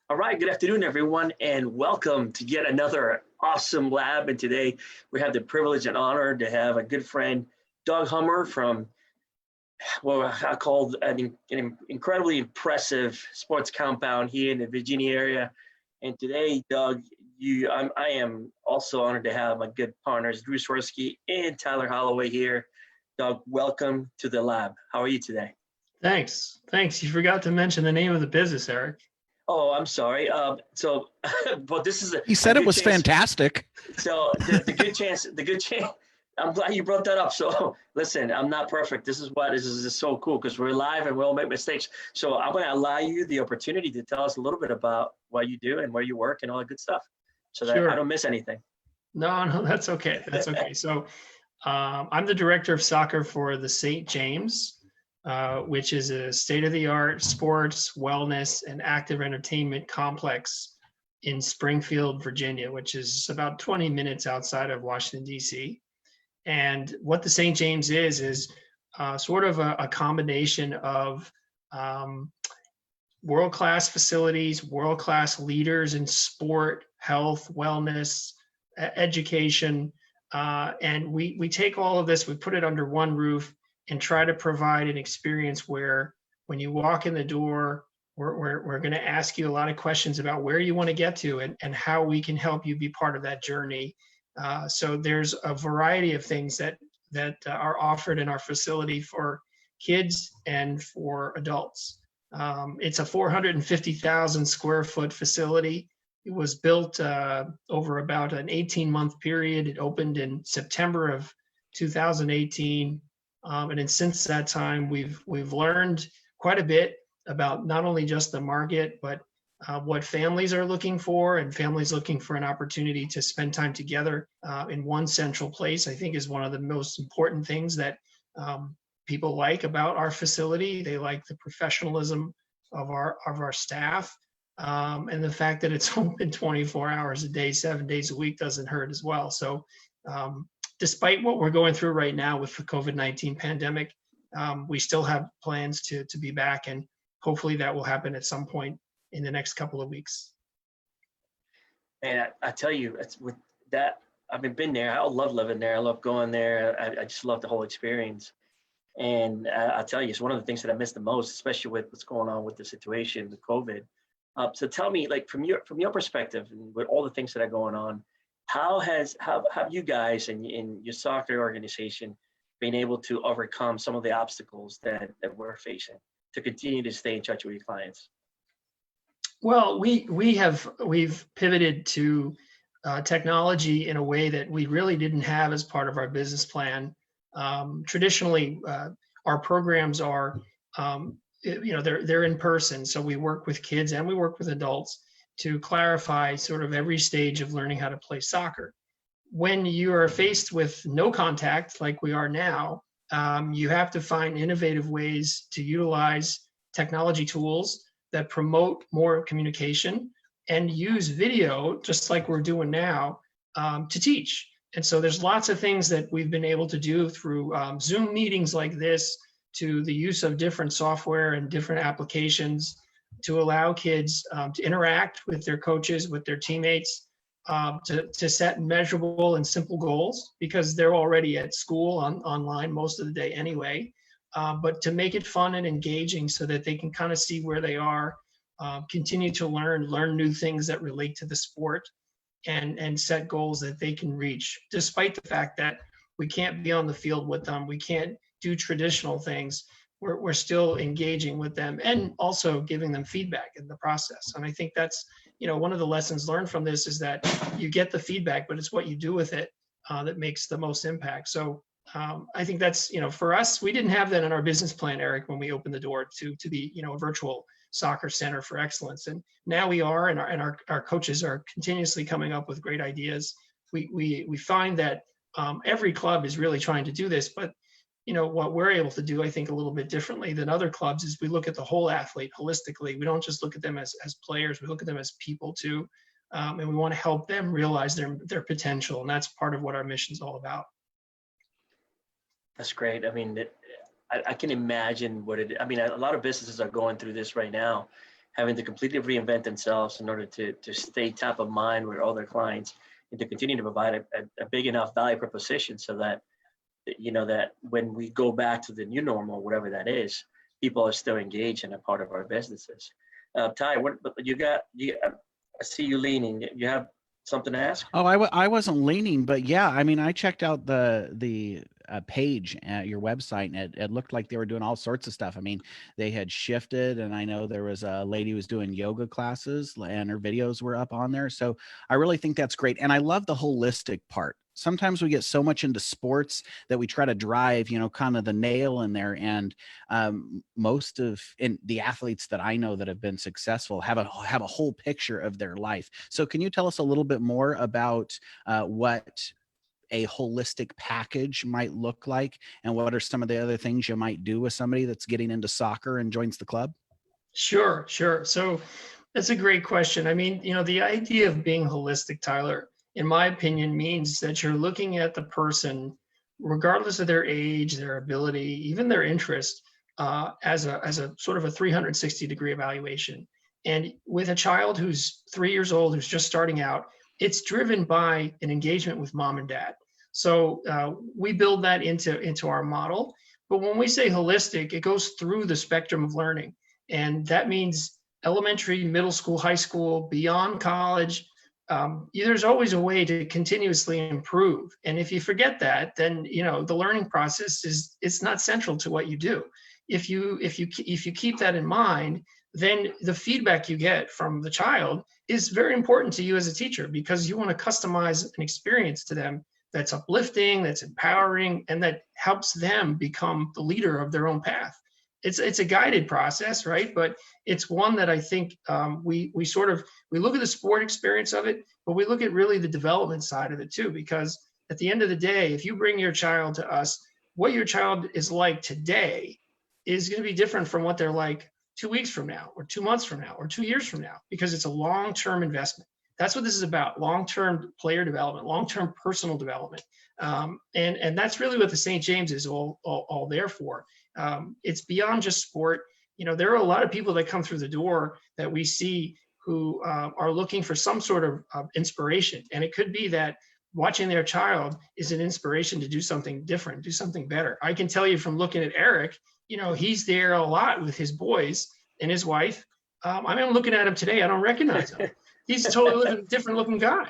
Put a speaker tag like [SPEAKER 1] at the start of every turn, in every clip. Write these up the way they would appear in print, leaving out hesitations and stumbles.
[SPEAKER 1] All right, good afternoon, everyone, and welcome to yet another awesome lab. And today we have the privilege and honor to have a good friend, Doug Hummer from, well, I called an incredibly impressive sports compound here in the Virginia area. And today, Doug, I am also honored to have my good partners, Drew Swirsky and Tyler Holloway here. Doug, welcome to the lab. How are you today?
[SPEAKER 2] Thanks. You forgot to mention the name of the business, Eric.
[SPEAKER 1] Oh, I'm sorry. But this is
[SPEAKER 3] He said it was fantastic.
[SPEAKER 1] So the good chance, I'm glad you brought that up. So listen, I'm not perfect. This is so cool because we're live and we'll make mistakes. So I'm going to allow you the opportunity to tell us a little bit about what you do and where you work and all that good stuff so that
[SPEAKER 2] Sure.
[SPEAKER 1] I don't miss anything.
[SPEAKER 2] No, that's okay. That's okay. So I'm the director of soccer for the St. James, which is a state-of-the-art sports, wellness, and active entertainment complex in Springfield, Virginia, which is about 20 minutes outside of Washington, D.C. And what the St. James is sort of a combination of world-class facilities, world-class leaders in sport, health, wellness, education. And we take all of this, we put it under one roof and try to provide an experience where when you walk in the door, we're going to ask you a lot of questions about where you want to get to and how we can help you be part of that journey. So there's a variety of things that are offered in our facility for kids and for adults. It's a 450,000 square foot facility. It was built over about an 18-month period. It opened in September of 2018. And then since that time, we've learned quite a bit about not only just the market, but what families are looking for, and families looking for an opportunity to spend time together in one central place, I think is one of the most important things that people like about our facility. They like the professionalism of our staff, and the fact that it's open 24 hours a day, 7 days a week doesn't hurt as well. So despite what we're going through right now with the COVID-19 pandemic, we still have plans to be back, and hopefully that will happen at some point in the next couple of weeks.
[SPEAKER 1] And I tell you, it's with that, I've been there. I love living there. I love going there. I just love the whole experience. And I tell you, it's one of the things that I miss the most, especially with what's going on with the situation with COVID. So tell me, like from your perspective, and with all the things that are going on, how have you guys in your soccer organization been able to overcome some of the obstacles that we're facing to continue to stay in touch with your clients?
[SPEAKER 2] Well, we've pivoted to technology in a way that we really didn't have as part of our business plan. Traditionally, our programs are, they're in person. So we work with kids and we work with adults to clarify sort of every stage of learning how to play soccer. When you are faced with no contact like we are now, you have to find innovative ways to utilize technology tools that promote more communication and use video, just like we're doing now, to teach. And so there's lots of things that we've been able to do through Zoom meetings like this, to the use of different software and different applications to allow kids to interact with their coaches, with their teammates, to set measurable and simple goals, because they're already at school online most of the day anyway. But to make it fun and engaging so that they can kind of see where they are, continue to learn new things that relate to the sport, and set goals that they can reach, despite the fact that we can't be on the field with them. We can't do traditional things. We're still engaging with them and also giving them feedback in the process. And I think that's, one of the lessons learned from this is that you get the feedback, but it's what you do with it that makes the most impact. So I think that's, for us, we didn't have that in our business plan, Eric, when we opened the door to be, a virtual soccer center for excellence. And now we are, and our coaches are continuously coming up with great ideas. We find that every club is really trying to do this, but what we're able to do, I think, a little bit differently than other clubs is we look at the whole athlete holistically. We don't just look at them as players, we look at them as people too. And we want to help them realize their potential. And that's part of what our mission is all about.
[SPEAKER 1] That's great. I mean, I can imagine a lot of businesses are going through this right now. having to completely reinvent themselves in order to stay top of mind with all their clients and to continue to provide a big enough value proposition so that, that when we go back to the new normal, whatever that is, people are still engaged and a part of our businesses. Ty, what you got? I see you leaning. You have something to ask?
[SPEAKER 3] Oh, I wasn't leaning, but yeah, I mean, I checked out the page at your website, and it looked like they were doing all sorts of stuff. I mean, they had shifted, and I know there was a lady who was doing yoga classes, and her videos were up on there. So I really think that's great, and I love the holistic part. Sometimes we get so much into sports that we try to drive, kind of the nail in there. And most of the athletes that I know that have been successful have a whole picture of their life. So can you tell us a little bit more about what a holistic package might look like, and what are some of the other things you might do with somebody that's getting into soccer and joins the club?
[SPEAKER 2] Sure. So that's a great question. I mean, the idea of being holistic, Tyler, in my opinion, means that you're looking at the person, regardless of their age, their ability, even their interest, as a sort of a 360-degree evaluation. And with a child who's 3 years old, who's just starting out, it's driven by an engagement with mom and dad. So we build that into our model. But when we say holistic, it goes through the spectrum of learning. And that means elementary, middle school, high school, beyond college. There's always a way to continuously improve. And if you forget that, then the learning process it's not central to what you do. If you keep that in mind, then the feedback you get from the child is very important to you as a teacher, because you want to customize an experience to them that's uplifting, that's empowering, and that helps them become the leader of their own path. It's a guided process, right? But it's one that I think we look at the sport experience of it, but we look at really the development side of it too, because at the end of the day, if you bring your child to us, what your child is like today is going to be different from what they're like 2 weeks from now, or 2 months from now, or 2 years from now, because it's a long-term investment. That's what this is about: long-term player development, long-term personal development, and that's really what the St. James is all there for. It's beyond just sport. There are a lot of people that come through the door that we see who are looking for some sort of inspiration. And it could be that watching their child is an inspiration to do something different, do something better. I can tell you from looking at Eric, he's there a lot with his boys and his wife. I'm looking at him today. I don't recognize him. He's a totally different looking guy.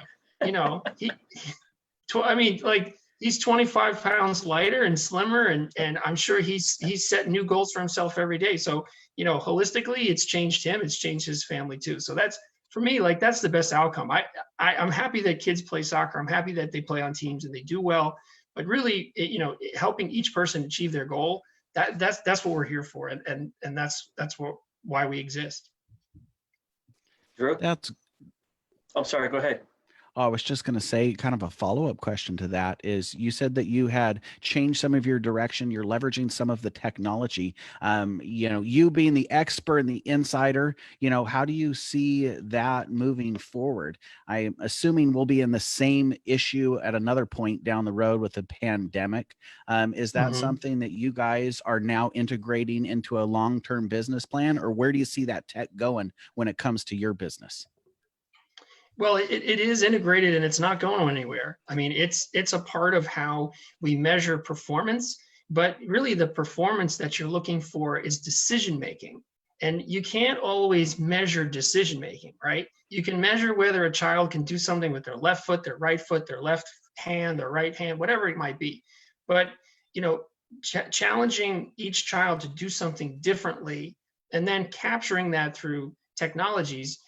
[SPEAKER 2] He's 25 pounds lighter and slimmer, and I'm sure he's set new goals for himself every day. So, holistically, it's changed him, it's changed his family too. So that's, for me, that's the best outcome. I'm happy that kids play soccer. I'm happy that they play on teams and they do well, but really, helping each person achieve their goal, that's what we're here for. And that's why we exist.
[SPEAKER 1] Drew?
[SPEAKER 3] That's
[SPEAKER 1] I'm sorry, go ahead.
[SPEAKER 3] I was just going to say, kind of a follow-up question to that is, you said that you had changed some of your direction. You're leveraging some of the technology. You being the expert and the insider, how do you see that moving forward? I'm assuming we'll be in the same issue at another point down the road with the pandemic. Is that something that you guys are now integrating into a long-term business plan, or where do you see that tech going when it comes to your business?
[SPEAKER 2] Well, it is integrated, and it's not going anywhere. I mean, it's a part of how we measure performance, but really the performance that you're looking for is decision making. And you can't always measure decision making, right? You can measure whether a child can do something with their left foot, their right foot, their left hand, their right hand, whatever it might be. But, challenging each child to do something differently and then capturing that through technologies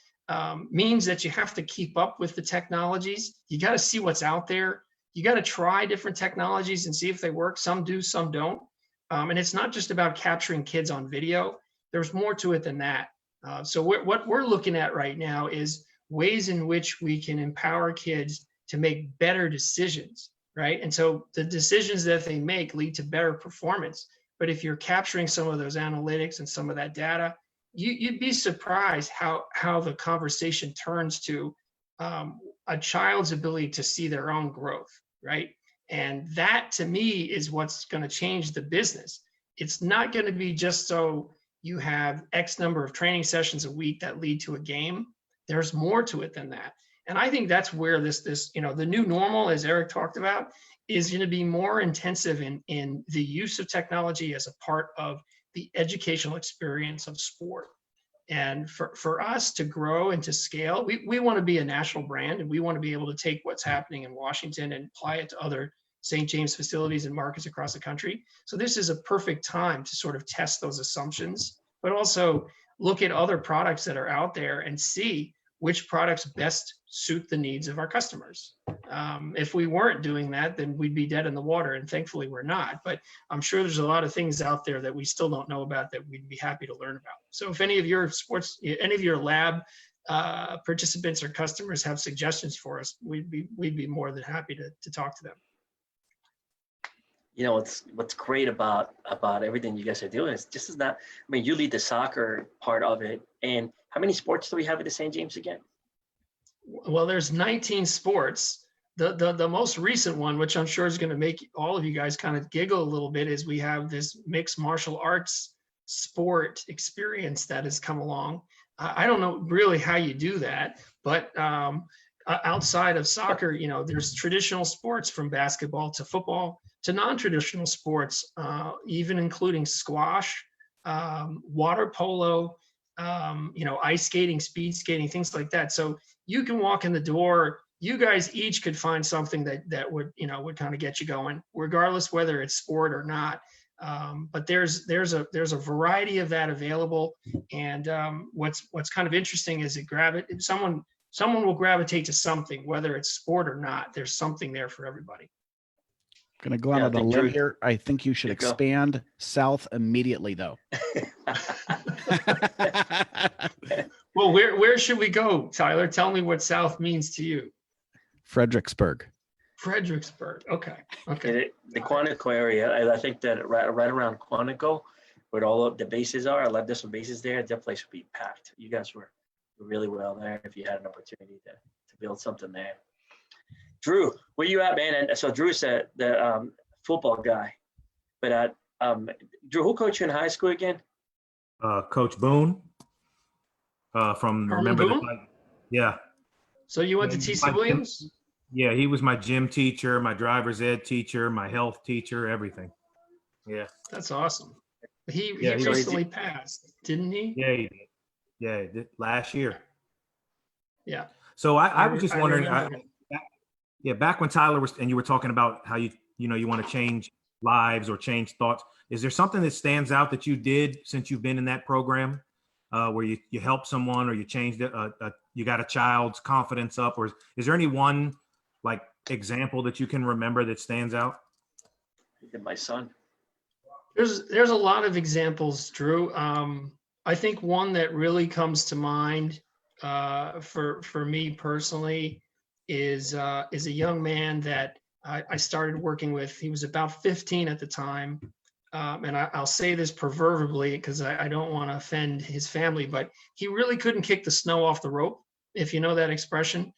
[SPEAKER 2] means that you have to keep up with the technologies. You got to see what's out there. You got to try different technologies and see if they work. Some do, some don't. And it's not just about capturing kids on video. There's more to it than that. So what we're looking at right now is ways in which we can empower kids to make better decisions, right? And so the decisions that they make lead to better performance. But if you're capturing some of those analytics and some of that data, you'd be surprised how the conversation turns to a child's ability to see their own growth, right? And that, to me, is what's going to change the business. It's not going to be just so you have X number of training sessions a week that lead to a game. There's more to it than that. And I think that's where this, the new normal, as Eric talked about, is going to be more intensive in the use of technology as a part of the educational experience of sport. And for us to grow and to scale, we want to be a national brand, and we want to be able to take what's happening in Washington and apply it to other St. James facilities and markets across the country. So this is a perfect time to sort of test those assumptions, but also look at other products that are out there and see which products best suit the needs of our customers. If we weren't doing that, then we'd be dead in the water, and thankfully we're not. But I'm sure there's a lot of things out there that we still don't know about that we'd be happy to learn about. So if any of your lab participants or customers have suggestions for us, we'd be more than happy to talk to them.
[SPEAKER 1] You know, what's great about everything you guys are doing is just is not, I mean, you lead the soccer part of it. And how many sports do we have at the St. James again?
[SPEAKER 2] Well, there's 19 sports. The most recent one, which I'm sure is going to make all of you guys kind of giggle a little bit, is we have this mixed martial arts sport experience that has come along. I don't know really how you do that, but outside of soccer, there's traditional sports from basketball to football to non-traditional sports, even including squash, water polo, ice skating, speed skating, things like that. So you can walk in the door. You guys each could find something that would kind of get you going, regardless whether it's sport or not. But there's a variety of that available. And what's kind of interesting is someone will gravitate to something, whether it's sport or not. There's something there for everybody.
[SPEAKER 3] Going to go out on a limb here. I think you should expand south immediately, though.
[SPEAKER 2] Well, where should we go, Tyler? Tell me what south means to you.
[SPEAKER 3] Fredericksburg.
[SPEAKER 2] Fredericksburg. Okay.
[SPEAKER 1] The Quantico area, I think that right around Quantico, where all of the bases are, I love there's some bases there. That place would be packed. You guys were really well there if you had an opportunity to build something there. Drew, where you at, man? And so Drew's the football guy, but Drew, who coached you in high school again?
[SPEAKER 4] Coach Boone from
[SPEAKER 2] Herman Boone?
[SPEAKER 4] Yeah.
[SPEAKER 2] So you went to TC Williams?
[SPEAKER 4] Yeah, he was my gym teacher, my driver's ed teacher, my health teacher, everything. Yeah.
[SPEAKER 2] That's awesome. He recently passed, didn't he?
[SPEAKER 4] Yeah, he did. Yeah, he did last year.
[SPEAKER 2] Yeah.
[SPEAKER 4] So I was just wondering, back when Tyler was, and you were talking about how you want to change lives or change thoughts. Is there something that stands out that you did since you've been in that program, where you helped someone or you changed it, you got a child's confidence up, or is there any one like example that you can remember that stands out?
[SPEAKER 1] My son.
[SPEAKER 2] There's a lot of examples, Drew. I think one that really comes to mind for me personally is a young man that I started working with. He was about 15 at the time. And I'll say this proverbially because I don't want to offend his family, but he really couldn't kick the snow off the rope, if you know that expression.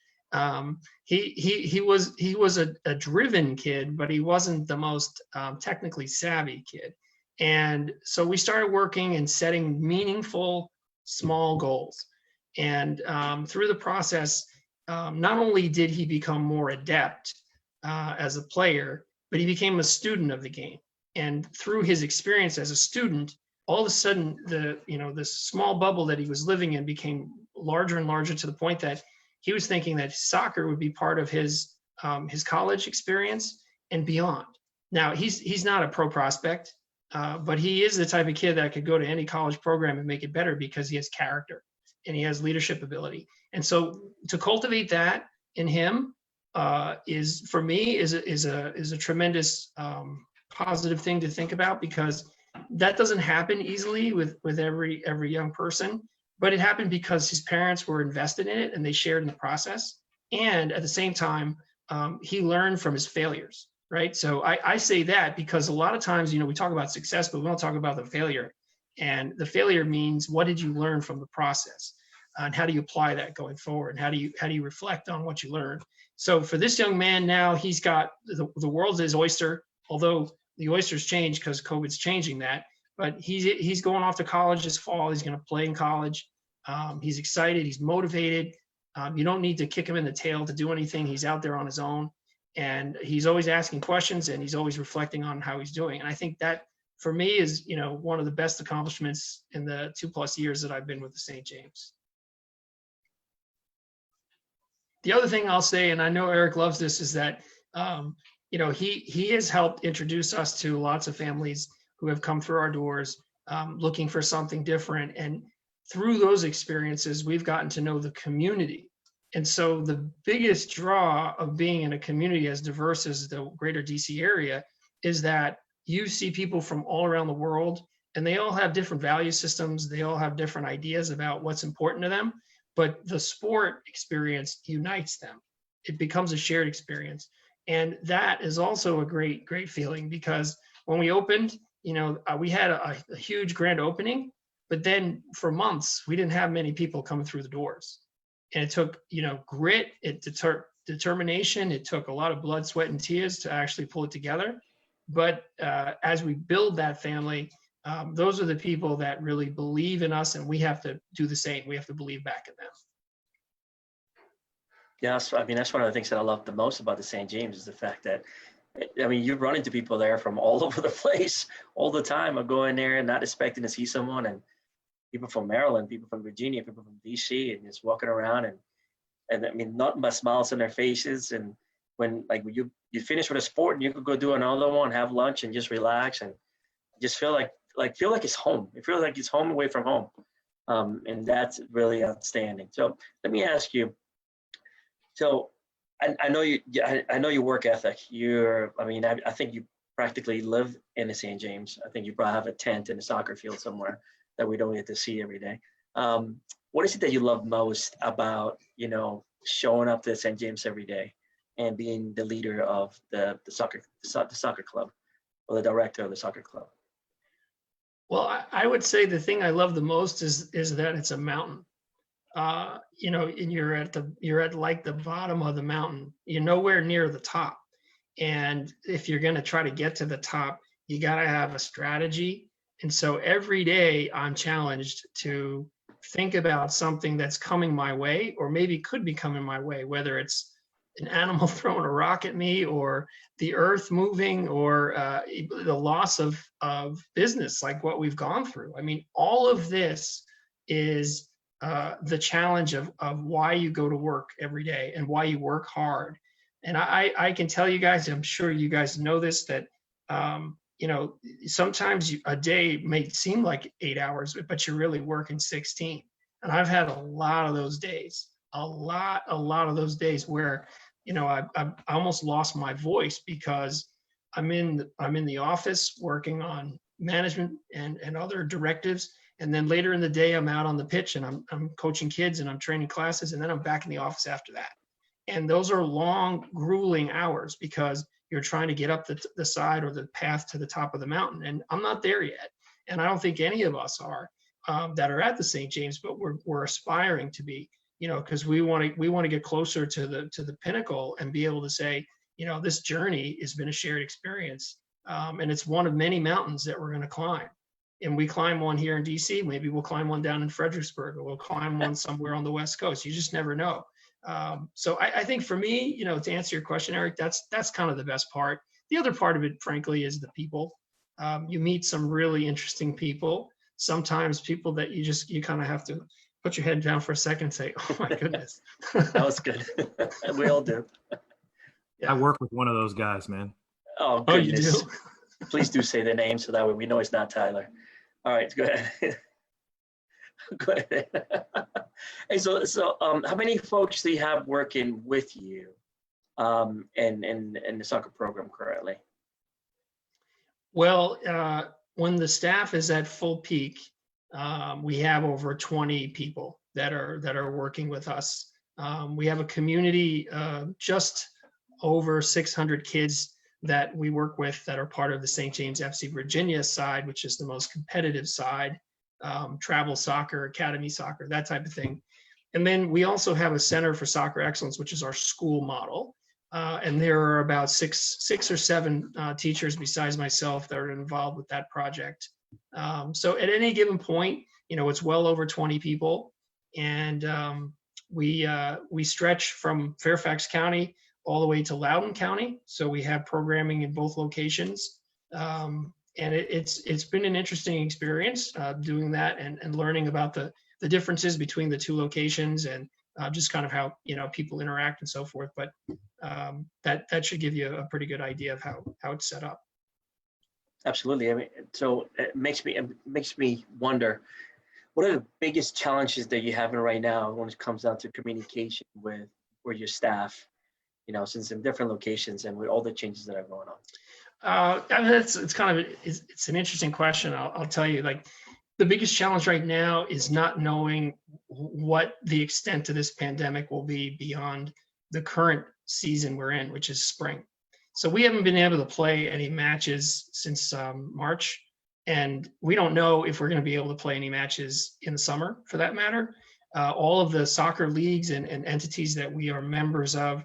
[SPEAKER 2] He was a driven kid, but he wasn't the most technically savvy kid. And so we started working and setting meaningful small goals. And through the process, not only did he become more adept as a player, but he became a student of the game. And through his experience as a student, all of a sudden, this small bubble that he was living in became larger and larger, to the point that he was thinking that soccer would be part of his college experience and beyond. Now, he's not a pro prospect, but he is the type of kid that could go to any college program and make it better because he has character and he has leadership ability. And so to cultivate that in him is, for me, is a tremendous positive thing to think about, because that doesn't happen easily with every young person, but it happened because his parents were invested in it and they shared in the process. And at the same time, he learned from his failures, right? So I say that because a lot of times, we talk about success, but we don't talk about the failure. And the failure means, what did you learn from the process? And how do you apply that going forward? And how do you reflect on what you learned? So for this young man now, he's got the world's his oyster, although the oysters change because COVID's changing that. but he's going off to college this fall. He's going to play in college. He's excited. He's motivated. You don't need to kick him in the tail to do anything. He's out there on his own, and he's always asking questions, and he's always reflecting on how he's doing. And I think that, for me, is, you know, one of the best accomplishments in the 2+ years that I've been with the St. James. The other thing I'll say, and I know Eric loves this, is that you know, he has helped introduce us to lots of families who have come through our doors looking for something different. And through those experiences, we've gotten to know the community. And so the biggest draw of being in a community as diverse as the greater DC area is that you see people from all around the world, and they all have different value systems. They all have different ideas about what's important to them, but the sport experience unites them. It becomes a shared experience. And that is also a great, great feeling, because when we opened, you know, we had a huge grand opening, but then for months, we didn't have many people coming through the doors. And it took, you know, grit, determination. It took a lot of blood, sweat, and tears to actually pull it together. But as we build that family, those are the people that really believe in us, and we have to do the same. We have to believe back in them.
[SPEAKER 1] Yes, I mean, that's one of the things that I love the most about the St. James is the fact that, I mean, you run into people there from all over the place all the time. I go in there and not expecting to see someone, and people from Maryland, people from Virginia, people from DC, and just walking around, and I mean, nothing but smiles on their faces. And when you finish with a sport and you could go do another one, have lunch, and just relax and just feel like it's home. It feels like it's home away from home, and that's really outstanding. So let me ask you. So I know your work ethic. I think you practically live in the St. James. I think you probably have a tent in a soccer field somewhere that we don't get to see every day. What is it that you love most about, you know, showing up to St. James every day and being the leader of the soccer club, or the director of the soccer club?
[SPEAKER 2] Well, I would say the thing I love the most is that it's a mountain. You know, and you're at like the bottom of the mountain. You're nowhere near the top. And if you're going to try to get to the top, you got to have a strategy. And so every day I'm challenged to think about something that's coming my way, or maybe could be coming my way, whether it's an animal throwing a rock at me, or the earth moving, or the loss of business, like what we've gone through. I mean, all of this is the challenge of why you go to work every day and why you work hard. And I can tell you guys, I'm sure you guys know this, that you know, sometimes a day may seem like 8 hours, but you're really working 16. And I've had a lot of those days, a lot of those days where, you know, I almost lost my voice, because I'm in the office working on management and other directives. And then later in the day, I'm out on the pitch and I'm coaching kids and I'm training classes, and then I'm back in the office after that. And those are long, grueling hours, because you're trying to get up the side or the path to the top of the mountain. And I'm not there yet. And I don't think any of us are that are at the St. James, but we're aspiring to be, you know, because we want to get closer to the pinnacle and be able to say, you know, this journey has been a shared experience. And it's one of many mountains that we're going to climb. And we climb one here in DC, maybe we'll climb one down in Fredericksburg, or we'll climb one somewhere on the West Coast. You just never know. So I think for me, you know, to answer your question, Eric, that's kind of the best part. The other part of it, frankly, is the people. You meet some really interesting people. Sometimes people that you kind of have to put your head down for a second and say, oh my goodness.
[SPEAKER 1] That was good. We all do.
[SPEAKER 2] Yeah.
[SPEAKER 4] I work with one of those guys, man.
[SPEAKER 1] Oh,
[SPEAKER 2] Oh, you
[SPEAKER 1] goodness.
[SPEAKER 2] do?
[SPEAKER 1] Please do say their name so that way we know it's not Tyler. All right, go ahead. Go ahead. Hey, so how many folks do you have working with you in the soccer program currently?
[SPEAKER 2] Well, when the staff is at full peak, we have over 20 people that are working with us. We have a community, just over 600 kids that we work with that are part of the St. James FC Virginia side, which is the most competitive side, travel soccer, academy soccer, that type of thing. And then we also have a Center for Soccer Excellence, which is our school model. And there are about six or seven teachers besides myself that are involved with that project. So at any given point, it's well over 20 people, and we stretch from Fairfax County all the way to Loudoun County. So we have programming in both locations. And it's been an interesting experience doing that and learning about the differences between the two locations, and just kind of how people interact and so forth. But that should give you a pretty good idea of how it's set up.
[SPEAKER 1] Absolutely. I mean, so it makes me wonder, what are the biggest challenges that you're having right now when it comes down to communication with your staff, since in different locations and with all the changes that are going on?
[SPEAKER 2] I mean, it's an interesting question. I'll tell you, like, the biggest challenge right now is not knowing what the extent of this pandemic will be beyond the current season we're in, which is spring. So we haven't been able to play any matches since March, and we don't know if we're going to be able to play any matches in the summer, for that matter. All of the soccer leagues and entities that we are members of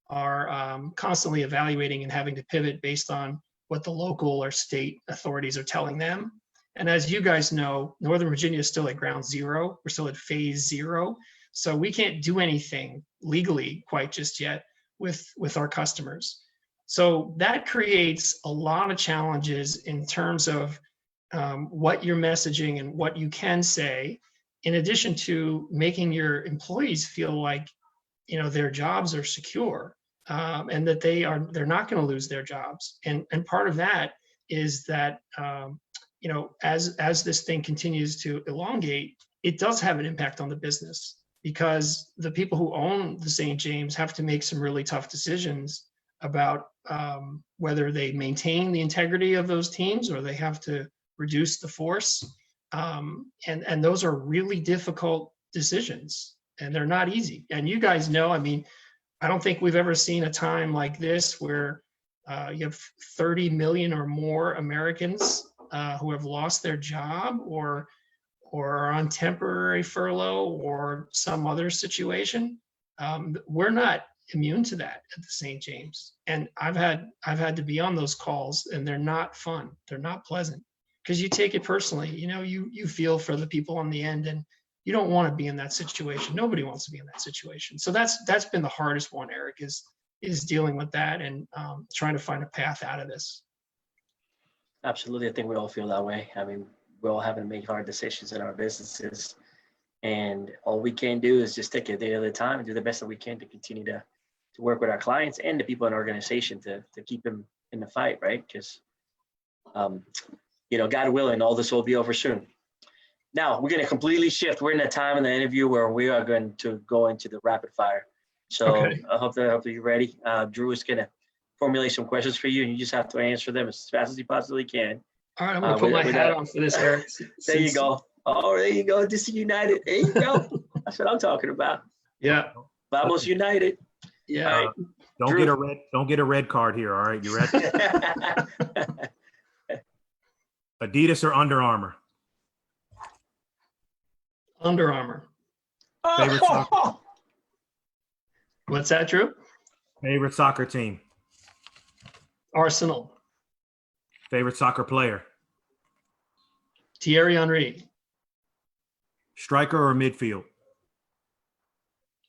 [SPEAKER 2] are constantly evaluating and having to pivot based on what the local or state authorities are telling them. And as you guys know, Northern Virginia is still at ground zero. We're still at phase 0. So we can't do anything legally quite just yet with our customers. So that creates a lot of challenges in terms of what you're messaging and what you can say, in addition to making your employees feel like their jobs are secure, and that they're not going to lose their jobs. And part of that is that as this thing continues to elongate, it does have an impact on the business, because the people who own the St. James have to make some really tough decisions about whether they maintain the integrity of those teams or they have to reduce the force. And those are really difficult decisions, and they're not easy. And you guys know, I mean, I don't think we've ever seen a time like this where you have 30 million or more Americans who have lost their job or are on temporary furlough or some other situation. We're not immune to that at the St. James. And I've had to be on those calls, and they're not fun. They're not pleasant, because you take it personally. You feel for the people on the end, and you don't want to be in that situation. Nobody wants to be in that situation. So that's been the hardest one, Eric, is dealing with that and trying to find a path out of this.
[SPEAKER 1] Absolutely. I think we all feel that way. I mean, we're all having to make hard decisions in our businesses, and all we can do is just take it a day at a time and do the best that we can to continue to work with our clients and the people in our organization to keep them in the fight, right? Because, God willing, all this will be over soon. Now, we're going to completely shift. We're in a time in the interview where we are going to go into the rapid fire. So
[SPEAKER 2] Okay.
[SPEAKER 1] I hope that you're ready. Drew is going to formulate some questions for you, and you just have to answer them as fast as you possibly can.
[SPEAKER 2] All right, I'm going to put my hat on for this, Eric.
[SPEAKER 1] There you go. Oh, there you go. DC United. There you go. That's what I'm talking about.
[SPEAKER 2] Yeah.
[SPEAKER 1] Vamos United.
[SPEAKER 2] Yeah.
[SPEAKER 1] All right.
[SPEAKER 4] Don't get a red card here. All right, you ready? Adidas or Under Armour?
[SPEAKER 2] Under Armour.
[SPEAKER 4] Favorite soccer?
[SPEAKER 2] What's that, Drew?
[SPEAKER 4] Favorite soccer team?
[SPEAKER 2] Arsenal.
[SPEAKER 4] Favorite soccer player?
[SPEAKER 2] Thierry Henry.
[SPEAKER 4] Striker or midfield?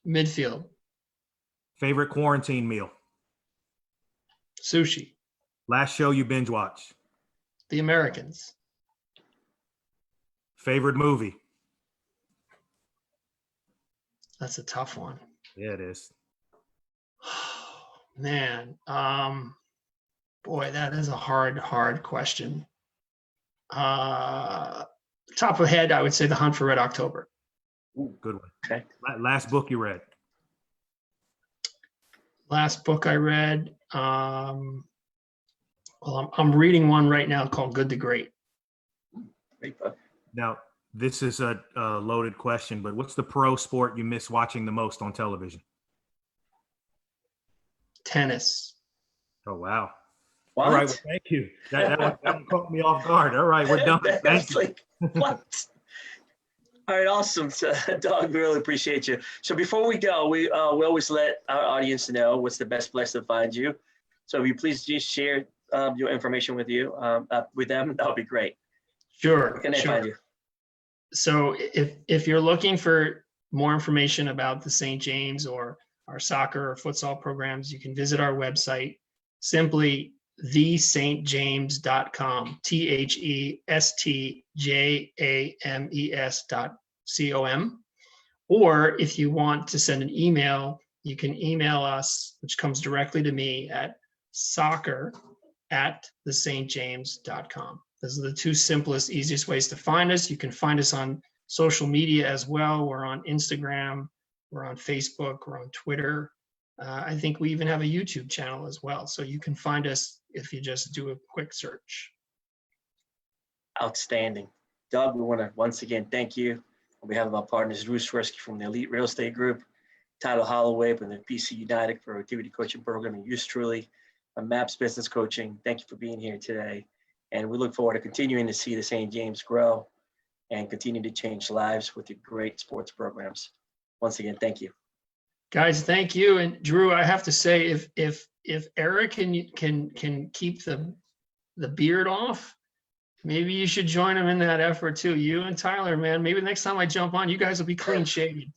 [SPEAKER 2] Midfield.
[SPEAKER 4] Favorite quarantine meal?
[SPEAKER 2] Sushi.
[SPEAKER 4] Last show you binge watch?
[SPEAKER 2] The Americans.
[SPEAKER 4] Favorite movie?
[SPEAKER 2] That's a tough one.
[SPEAKER 4] Yeah, it is.
[SPEAKER 2] Man, boy, that is a hard question. Top of head, I would say The Hunt for Red October.
[SPEAKER 4] Ooh, good one.
[SPEAKER 1] Okay.
[SPEAKER 4] Last book you read?
[SPEAKER 2] Last book I read, well, I'm reading one right now called Good to Great.
[SPEAKER 1] Great book.
[SPEAKER 4] Now, this is a loaded question, but what's the pro sport you miss watching the most on television?
[SPEAKER 2] Tennis.
[SPEAKER 4] Oh, wow.
[SPEAKER 1] What?
[SPEAKER 4] All right, well, thank you. That one caught me off guard. All right, we're done. Thank
[SPEAKER 1] That's
[SPEAKER 4] you.
[SPEAKER 1] like, what? All right, awesome. So, Doug, we really appreciate you. So before we go, we always let our audience know what's the best place to find you. So if you please just share your information with them, that would be great.
[SPEAKER 2] Sure.
[SPEAKER 1] Where can they
[SPEAKER 2] Sure.
[SPEAKER 1] find you?
[SPEAKER 2] So if you're looking for more information about the St. James or our soccer or futsal programs, you can visit our website, simply thestjames.com, thestjames.com. Or if you want to send an email, you can email us, which comes directly to me at soccer@thestjames.com. Those are the two simplest, easiest ways to find us. You can find us on social media as well. We're on Instagram, we're on Facebook, we're on Twitter. I think we even have a YouTube channel as well. So you can find us if you just do a quick search.
[SPEAKER 1] Outstanding. Doug, we want to once again thank you on behalf of our partners, Drew Swirsky from the Elite Real Estate Group, Tyler Holloway from the PC United for activity coaching program, and yours truly, MAPS Business Coaching. Thank you for being here today. And we look forward to continuing to see the St. James grow and continue to change lives with your great sports programs. Once again, thank you.
[SPEAKER 2] Guys, thank you. And Drew, I have to say, if Eric can keep the beard off, maybe you should join him in that effort too. You and Tyler, man. Maybe next time I jump on, you guys will be clean shaven.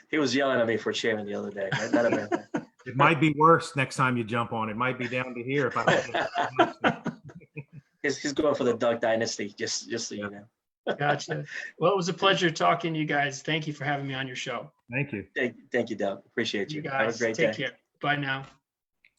[SPEAKER 1] He was yelling at me for shaving the other day. Not a bad thing.
[SPEAKER 4] It might be worse next time you jump on. It might be down to here if I don't.
[SPEAKER 1] He's going for the Duck Dynasty, just so you know.
[SPEAKER 2] Gotcha. Well, it was a pleasure talking to you guys. Thank you for having me on your show.
[SPEAKER 4] Thank you.
[SPEAKER 1] Thank you, Doug. Appreciate you.
[SPEAKER 2] You
[SPEAKER 1] Have
[SPEAKER 2] guys
[SPEAKER 1] a great
[SPEAKER 2] take
[SPEAKER 1] day.
[SPEAKER 2] care. Bye now.